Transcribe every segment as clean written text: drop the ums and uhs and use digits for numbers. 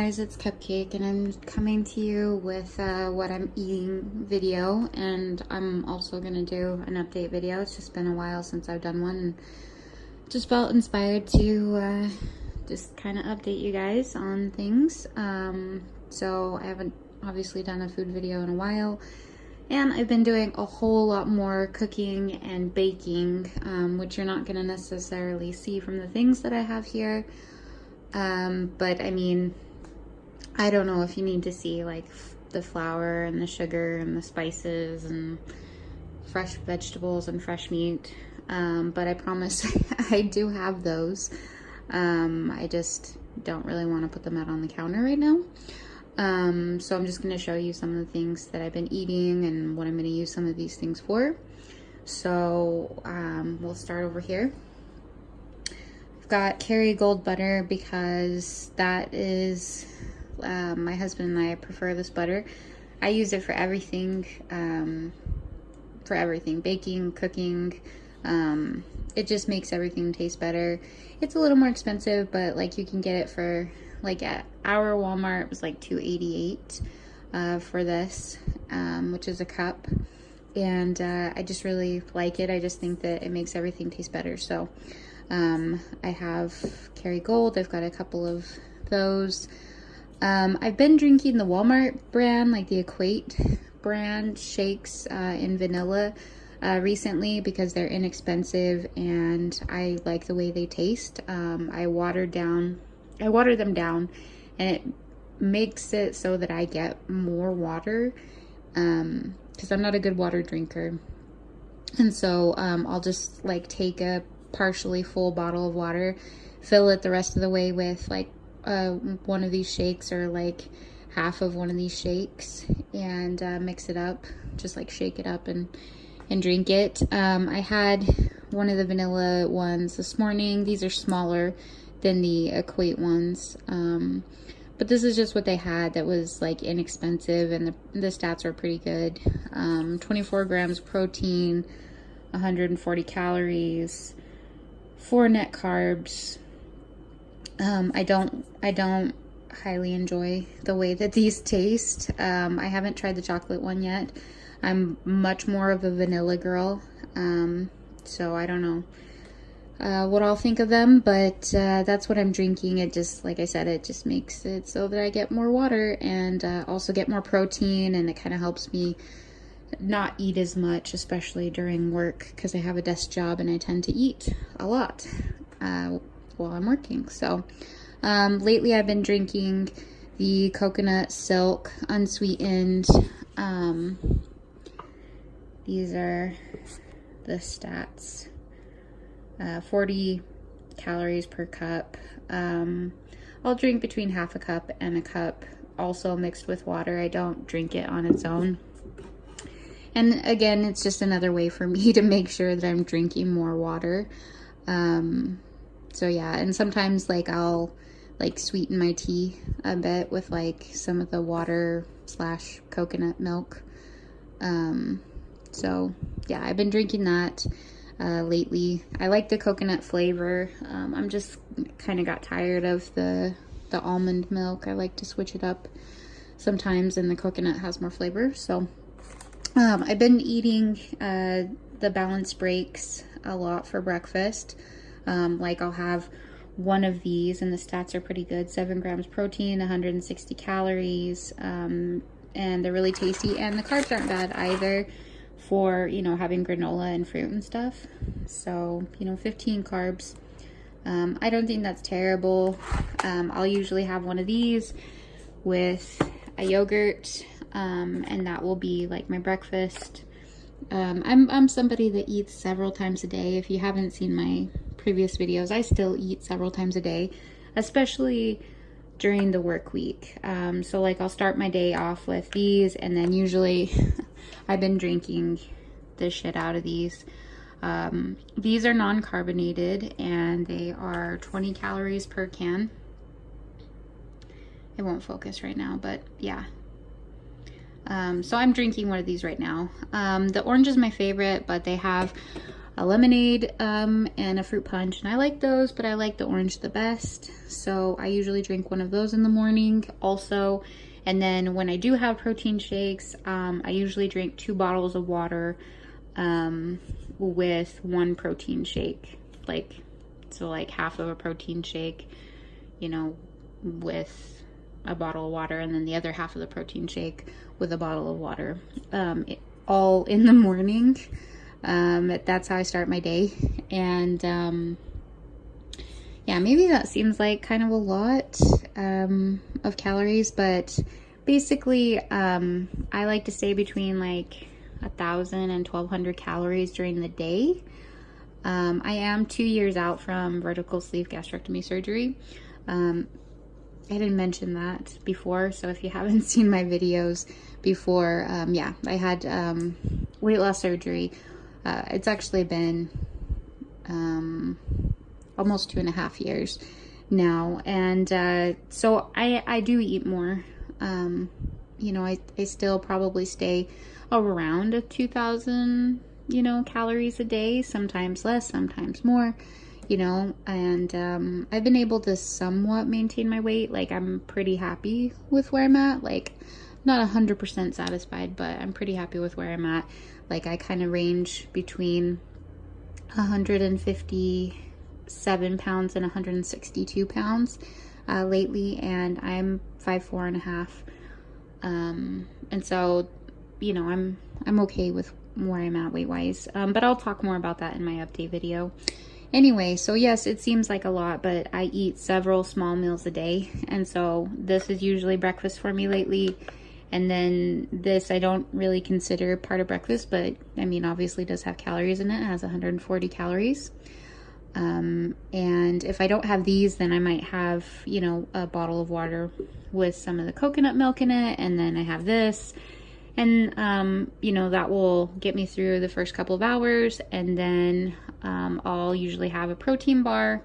guys, it's Cupcake and I'm coming to you with what I'm eating video, and I'm also gonna do an update video. It's just been a while since I've done one and just felt inspired to just kind of update you guys on things. So I haven't obviously done a food video in a while, and I've been doing a whole lot more cooking and baking, which you're not gonna necessarily see from the things that I have here. But I mean, I don't know if you need to see like the flour and the sugar and the spices and fresh vegetables and fresh meat. But I promise I do have those. I just don't really want to put them out on the counter right now. So I'm just going to show you some of the things that I've been eating and what I'm going to use some of these things for. So, we'll start over here. Got Kerrygold butter because that is my husband and I prefer this butter. I use it for everything, baking, cooking. It just makes everything taste better. It's a little more expensive, but like you can get it for like at our Walmart, it was like $2.88 for this, which is a cup. And I just really like it. I just think that it makes everything taste better. So I have Kerrygold. I've got a couple of those. I've been drinking the Walmart brand, like the Equate brand shakes in vanilla recently because they're inexpensive and I like the way they taste. I water them down, and it makes it so that I get more water because I'm not a good water drinker. And so I'll just like take a partially full bottle of water, fill it the rest of the way with like one of these shakes or like half of one of these shakes, and mix it up, just like shake it up and drink it. I had one of the vanilla ones this morning. These are smaller than the Equate ones, but this is just what they had that was like inexpensive, and the stats were pretty good. 24 grams protein, 140 calories, 4 net carbs. I don't highly enjoy the way that these taste. I haven't tried the chocolate one yet. I'm much more of a vanilla girl, so I don't know what I'll think of them, but that's what I'm drinking. It just, like I said, it just makes it so that I get more water and also get more protein, and it kind of helps me not eat as much, especially during work, because I have a desk job and I tend to eat a lot while I'm working. So lately I've been drinking the coconut silk unsweetened. These are the stats. 40 calories per cup. I'll drink between half a cup and a cup, also mixed with water. I don't drink it on its own. And again, it's just another way for me to make sure that I'm drinking more water. So yeah, and sometimes like I'll like sweeten my tea a bit with like some of the water / coconut milk. So yeah, I've been drinking that lately. I like the coconut flavor. I'm just kind of got tired of the almond milk. I like to switch it up sometimes, and the coconut has more flavor. So I've been eating the balanced breaks a lot for breakfast. Like I'll have one of these, and the stats are pretty good. 7 grams protein, 160 calories, and they're really tasty, and the carbs aren't bad either for, you know, having granola and fruit and stuff. So, you know, 15 carbs. I don't think that's terrible. I'll usually have one of these with a yogurt, and that will be like my breakfast. I'm somebody that eats several times a day. If you haven't seen my previous videos, I still eat several times a day, especially during the work week. So like I'll start my day off with these, and then usually I've been drinking the shit out of these. These are non-carbonated, and they are 20 calories per can. It won't focus right now, but yeah. So I'm drinking one of these right now. The orange is my favorite, but they have a lemonade and a fruit punch, and I like those, but I like the orange the best, so I usually drink one of those in the morning also. And then when I do have protein shakes, I usually drink 2 bottles of water with 1 protein shake, so like half of a protein shake, you know, with a bottle of water, and then the other half of the protein shake with a bottle of water, all in the morning. That's how I start my day. And yeah, maybe that seems like kind of a lot of calories, but basically I like to stay between like 1,000 and 1,200 calories during the day. I am 2 years out from vertical sleeve gastrectomy surgery. I didn't mention that before, so if you haven't seen my videos before, yeah, I had weight loss surgery. It's actually been almost 2.5 years now, and so I do eat more. You know, I still probably stay around 2,000, you know, calories a day, sometimes less, sometimes more, you know, and I've been able to somewhat maintain my weight. Like, I'm pretty happy with where I'm at. Like, not 100% satisfied, but I'm pretty happy with where I'm at. Like, I kind of range between 157 pounds and 162 pounds lately, and I'm 5'4.5", and so, you know, I'm okay with where I'm at weight wise, but I'll talk more about that in my update video. Anyway, so yes, it seems like a lot, but I eat several small meals a day, and so this is usually breakfast for me lately. And then this I don't really consider part of breakfast, but I mean, obviously does have calories in it. It has 140 calories. And if I don't have these, then I might have, you know, a bottle of water with some of the coconut milk in it. And then I have this, and, you know, that will get me through the first couple of hours. And then I'll usually have a protein bar.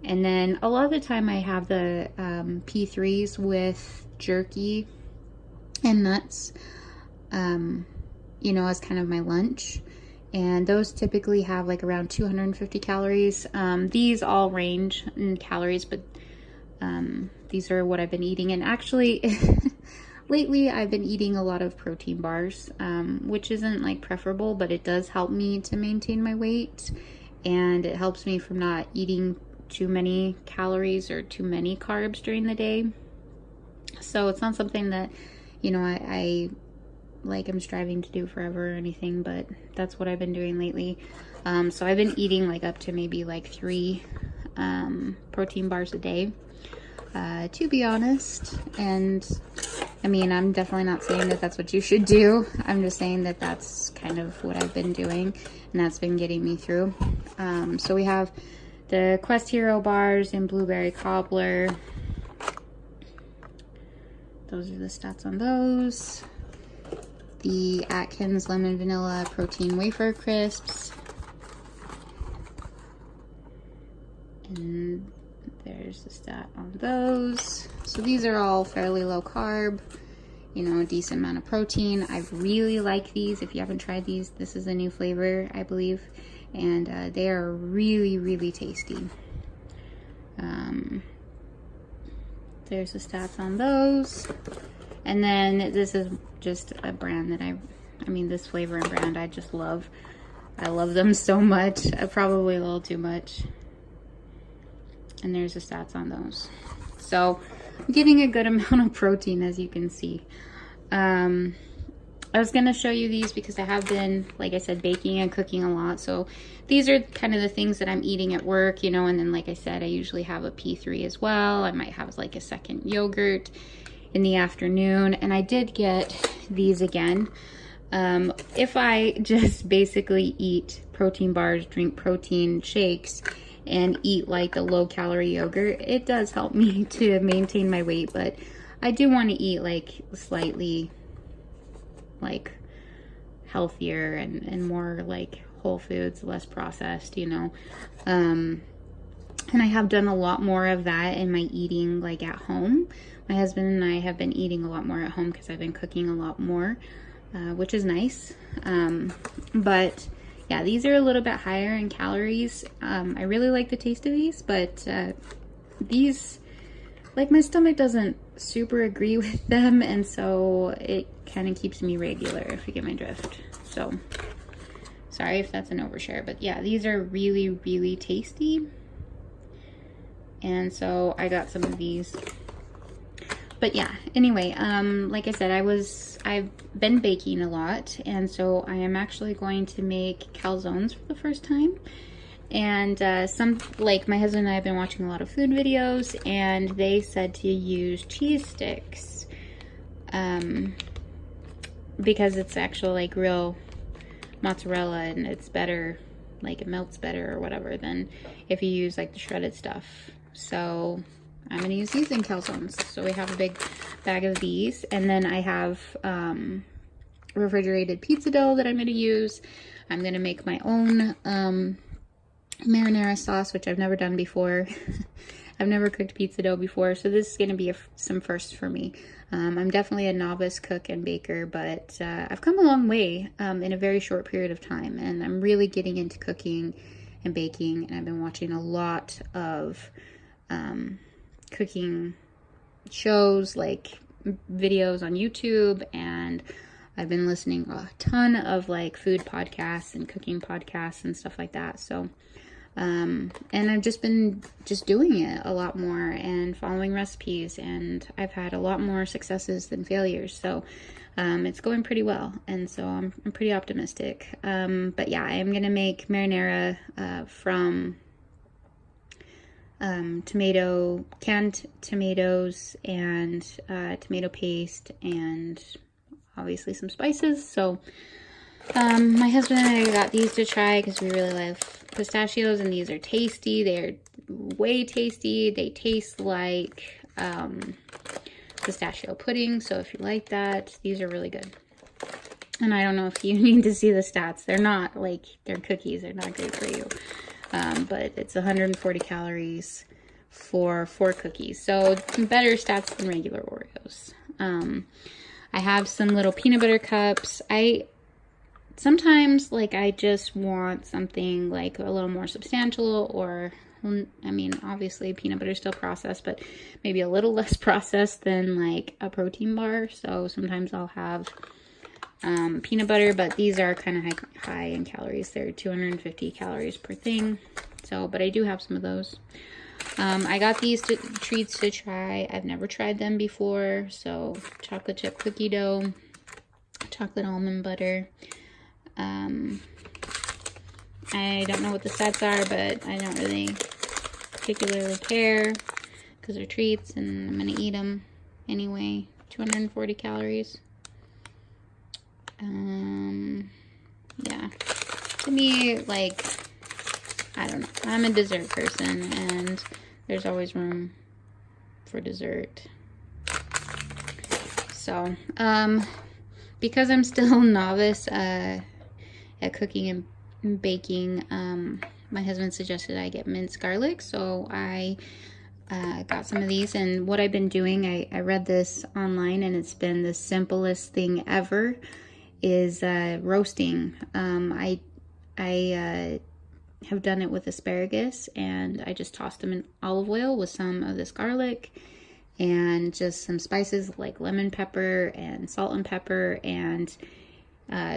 And then a lot of the time I have the P3s with jerky and nuts, you know, as kind of my lunch. And those typically have like around 250 calories. These all range in calories, but these are what I've been eating. And actually, lately I've been eating a lot of protein bars, which isn't like preferable, but it does help me to maintain my weight. And it helps me from not eating too many calories or too many carbs during the day. So it's not something that, you know, I like I'm striving to do forever or anything, but that's what I've been doing lately. So I've been eating like up to maybe like 3 protein bars a day, to be honest. And I mean, I'm definitely not saying that that's what you should do. I'm just saying that that's kind of what I've been doing, and that's been getting me through. So we have the Quest Hero bars and blueberry cobbler. Those are the stats on those. The Atkins lemon vanilla protein wafer crisps. And there's the stat on those. So these are all fairly low carb, you know, a decent amount of protein. I really like these. If you haven't tried these, this is a new flavor, I believe. And they are really, really tasty. There's the stats on those. And then this is just a brand that I mean, this flavor and brand I just love. I love them so much. Probably a little too much. And there's the stats on those. So I'm getting a good amount of protein, as you can see. I was going to show you these because I have been, like I said, baking and cooking a lot. So these are kind of the things that I'm eating at work, you know, and then like I said, I usually have a P3 as well. I might have like a second yogurt in the afternoon. And I did get these again. If I just basically eat protein bars, drink protein shakes, and eat like the low calorie yogurt, it does help me to maintain my weight, but I do want to eat like slightly like healthier and more like whole foods, less processed, you know. And I have done a lot more of that in my eating like at home. My husband and I have been eating a lot more at home because I've been cooking a lot more, which is nice. But yeah, these are a little bit higher in calories. I really like the taste of these, but these, like, my stomach doesn't super agree with them, and so it kind of keeps me regular, if you get my drift. So sorry if that's an overshare, but yeah, these are really, really tasty. And so I got some of these. But yeah, anyway, like I said, I've been baking a lot, and so I am actually going to make calzones for the first time. And like my husband and I have been watching a lot of food videos, and they said to use cheese sticks, because it's actual like real mozzarella, and it's better, like it melts better or whatever than if you use like the shredded stuff. So I'm gonna use these in calzones. So we have a big bag of these, and then I have refrigerated pizza dough that I'm gonna use. I'm gonna make my own marinara sauce, which I've never done before. I've never cooked pizza dough before, so this is going to be some firsts for me. I'm definitely a novice cook and baker, but I've come a long way in a very short period of time, and I'm really getting into cooking and baking, and I've been watching a lot of cooking shows, like videos on YouTube, and I've been listening a ton of like food podcasts and cooking podcasts and stuff like that. So and I've just been doing it a lot more and following recipes, and I've had a lot more successes than failures. So it's going pretty well, and so I'm pretty optimistic. But yeah, I am gonna make marinara from canned tomatoes and tomato paste, and obviously some spices. So my husband and I got these to try because we really love pistachios, and these are tasty. They're way tasty. They taste like pistachio pudding, so if you like that, these are really good. And I don't know if you need to see the stats. They're not like, they're cookies. They're not great for you. But it's 140 calories for 4 cookies. So better stats than regular Oreos. I have some little peanut butter cups. Sometimes, like, I just want something like a little more substantial, or, I mean, obviously peanut butter is still processed, but maybe a little less processed than like a protein bar. So sometimes I'll have peanut butter, but these are kind of high in calories. They're 250 calories per thing. So, but I do have some of those. I got these treats to try. I've never tried them before. So chocolate chip cookie dough, chocolate almond butter. I don't know what the stats are, but I don't really particularly care because they're treats and I'm gonna eat them anyway. 240 calories. Yeah, to me, like, I don't know, I'm a dessert person, and there's always room for dessert. So because I'm still novice at cooking and baking, my husband suggested I get minced garlic, so I got some of these. And what I've been doing, I read this online, and it's been the simplest thing ever, is roasting. I have done it with asparagus, and I just tossed them in olive oil with some of this garlic and just some spices like lemon pepper and salt and pepper, and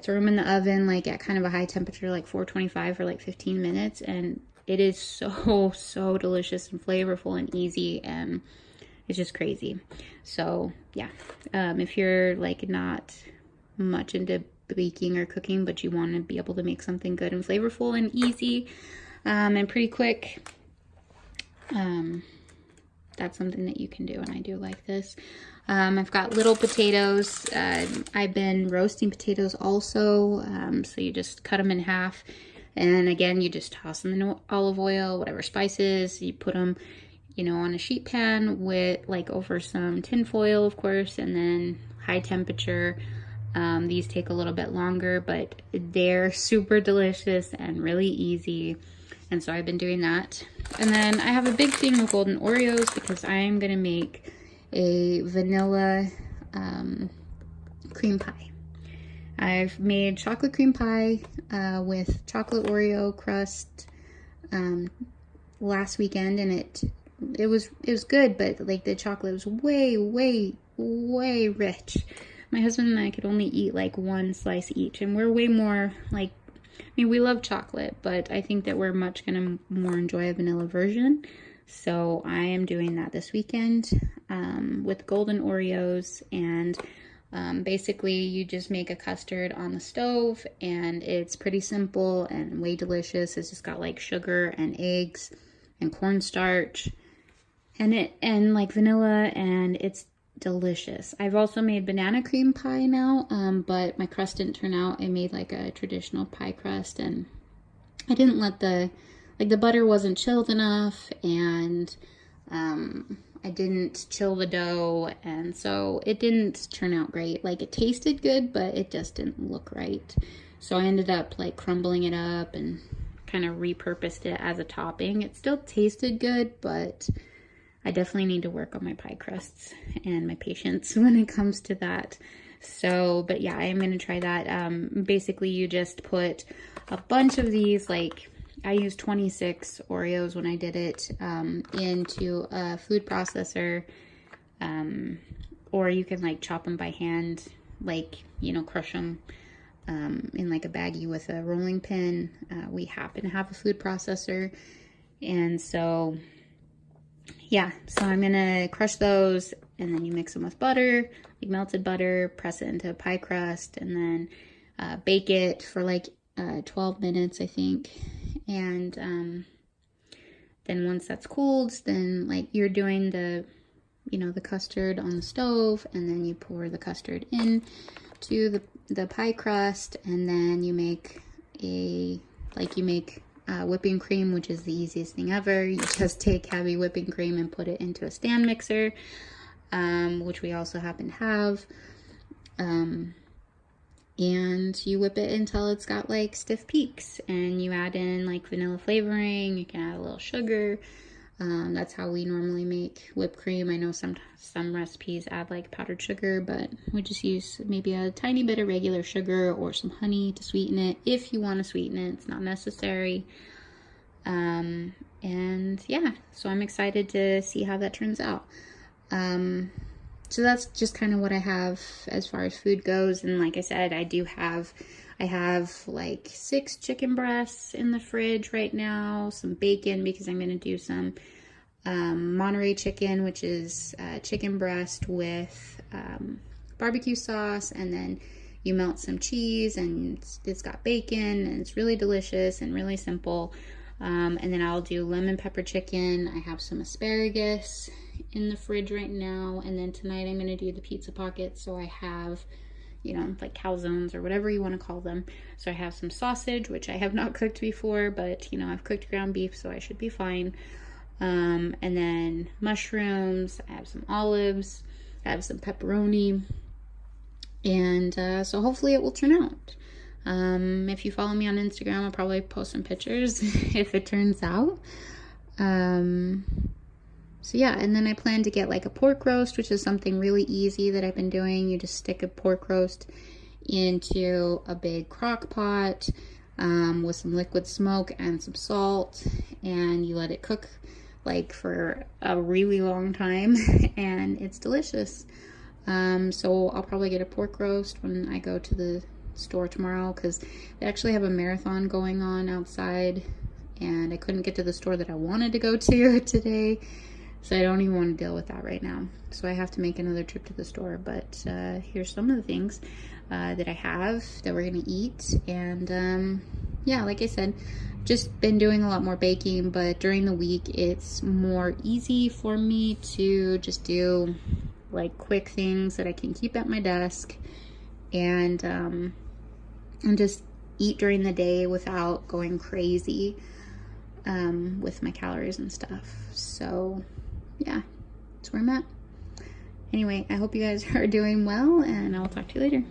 throw them in the oven like at kind of a high temperature, like 425, for like 15 minutes, and it is so delicious and flavorful and easy, and it's just crazy. So yeah, if you're like not much into baking or cooking, but you want to be able to make something good and flavorful and easy and pretty quick, that's something that you can do, and I do like this. I've got little potatoes. I've been roasting potatoes also, so you just cut them in half, and again, you just toss them in olive oil, whatever spices, you put them, you know, on a sheet pan with like over some tin foil, of course, and then high temperature. These take a little bit longer, but they're super delicious and really easy. And so I've been doing that. And then I have a big thing of golden Oreos because I am going to make a vanilla cream pie. I've made chocolate cream pie with chocolate Oreo crust last weekend, and it was good, but like the chocolate was way rich. My husband and I could only eat like one slice each, and we're way more like, I mean, we love chocolate, but I think that we're much gonna more enjoy a vanilla version. So I am doing that this weekend with golden Oreos, and basically you just make a custard on the stove, and it's pretty simple and way delicious. It's just got like sugar and eggs and cornstarch and like vanilla, and it's delicious. I've also made banana cream pie now, but my crust didn't turn out. I made like a traditional pie crust, and I didn't let the butter wasn't chilled enough, and I didn't chill the dough, and so it didn't turn out great. Like, it tasted good, but it just didn't look right. So I ended up like crumbling it up and kind of repurposed it as a topping. It still tasted good, but I definitely need to work on my pie crusts and my patience when it comes to that. So, but yeah, I am going to try that. Basically, you just put a bunch of these, like, I used 26 Oreos when I did it, into a food processor, or you can like chop them by hand, like, you know, crush them in like a baggie with a rolling pin. We happen to have a food processor, and so yeah, so I'm gonna crush those, and then you mix them with butter, like melted butter, press it into a pie crust, and then bake it for like 12 minutes, I think. And then once that's cooled, then like you're doing the, you know, the custard on the stove, and then you pour the custard in to the pie crust, and then you make whipping cream, which is the easiest thing ever. You just take heavy whipping cream and put it into a stand mixer, which we also happen to have. And you whip it until it's got like stiff peaks, and you add in like vanilla flavoring. You can add a little sugar. That's how we normally make whipped cream. I know some recipes add like powdered sugar, but we just use maybe a tiny bit of regular sugar or some honey to sweeten it. If you want to sweeten it, it's not necessary. And yeah, so I'm excited to see how that turns out. So that's just kind of what I have as far as food goes. And like I said, I have like 6 chicken breasts in the fridge right now, some bacon, because I'm going to do some Monterey chicken, which is chicken breast with barbecue sauce, and then you melt some cheese, and it's got bacon, and it's really delicious and really simple. And then I'll do lemon pepper chicken. I have some asparagus in the fridge right now, and then tonight I'm going to do the pizza pockets. So I have, you know, like calzones or whatever you want to call them. So I have some sausage, which I have not cooked before, but you know, I've cooked ground beef, so I should be fine. And then mushrooms, I have some olives, I have some pepperoni, and so hopefully it will turn out. If you follow me on Instagram, I'll probably post some pictures if it turns out. So yeah, and then I plan to get like a pork roast, which is something really easy that I've been doing. You just stick a pork roast into a big crock pot with some liquid smoke and some salt, and you let it cook like for a really long time, and it's delicious. So I'll probably get a pork roast when I go to the store tomorrow, because they actually have a marathon going on outside, and I couldn't get to the store that I wanted to go to today, so I don't even want to deal with that right now. So I have to make another trip to the store. But here's some of the things that I have that we're gonna eat. And yeah, like I said, just been doing a lot more baking, but during the week it's more easy for me to just do like quick things that I can keep at my desk, and just eat during the day without going crazy with my calories and stuff. So yeah, that's where I'm at. Anyway, I hope you guys are doing well, and I'll talk to you later.